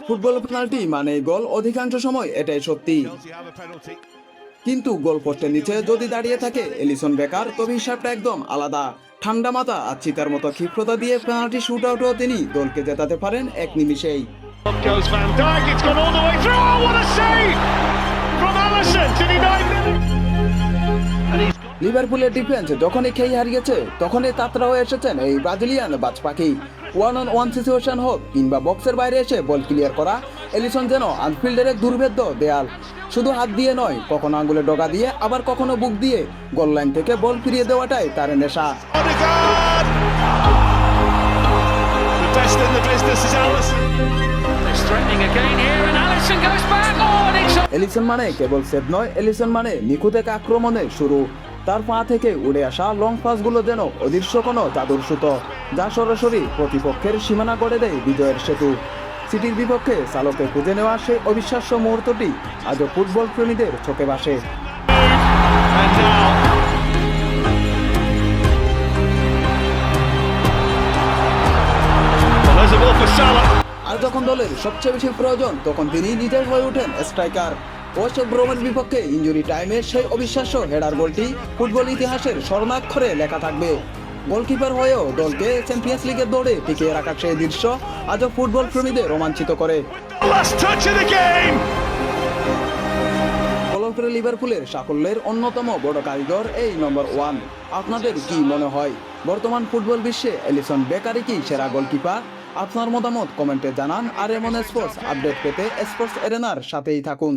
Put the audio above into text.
Football penalty মানে গোল, অধিকাংশ সময় এটাই সত্যি। কিন্তু গোল পোস্টের নিচে যদি দাঁড়িয়ে থাকে এলিসন বেকার, তবে হিসাবটা একদম আলাদা। ঠান্ডা মাথা আর চিতার মতো ক্ষিপ্রতা দিয়ে পেনাল্টি শুট আউটও তিনি দলকে জেতাতে পারেন এক নিমিষেই। লিভারপুলের ডিফেন্স যখনই খেই হারিয়েছে তখনই তাতরা হয়ে এসেছেন এই ব্রাজিলিয়ান বাজ পাখি। 1-on-1 সিচুয়েশন হোক কিংবা বক্সের বাইরে এসে বল ক্লিয়ার করা, এলিসন যেন আনফিল্ডের এক দুর্ভেদ্য দেয়াল। শুধু হাত দিয়ে নয়, কখনো আঙ্গুলে ডগা দিয়ে, আবার কখনো বুক দিয়ে গোল লাইন থেকে বল ফিরিয়ে দেওয়াটাই তার নেশা। এলিসন মানে কেবল সেভ নয়, এলিসন মানে নিখুঁত এক আক্রমণের শুরু। তার পা থেকে উড়ে আসা লং পাসগুলো যেন অদৃশ্য কোনো জাদুর সুতো, যা সরাসরি প্রতিপক্ষের সীমানা গড়ে দেয় বিজয়ের সেতু। সিটির বিপক্ষে সালোকে খুঁজে নেওয়া সেই অবিশ্বাস্য মুহূর্তটি আজও ফুটবল প্রেমীদের চোখে ভাসে। আর যখন দলের সবচেয়ে বেশি প্রয়োজন তখন তিনি নিজেই হয়ে ওঠেন স্ট্রাইকার। ওয়েস্ট ব্রোমের বিপক্ষে ইনজুরি টাইমে সেই অবিশ্বাস্য হেডার গোলটি ফুটবল ইতিহাসের স্বর্ণাক্ষরে লেখা থাকবে। গোলকিপার হয়েও দলকে চ্যাম্পিয়ন্স লিগের দৌড়ে টিকিয়ে রাখার সেই দৃশ্য আজও ফুটবল প্রেমীদের রোমাঞ্চিত করে। লিভারপুলের সাফল্যের অন্যতম বড় কারিগর এই নম্বর 1। আপনাদের কি মনে হয়, বর্তমান ফুটবল বিশ্বে এলিসন বেকারই কি সেরা গোলকিপার? আপনার মতামত কমেন্টে জানান। আর এমন স্পোর্টস আপডেট পেতে স্পোর্টস এরেনার সাথেই থাকুন।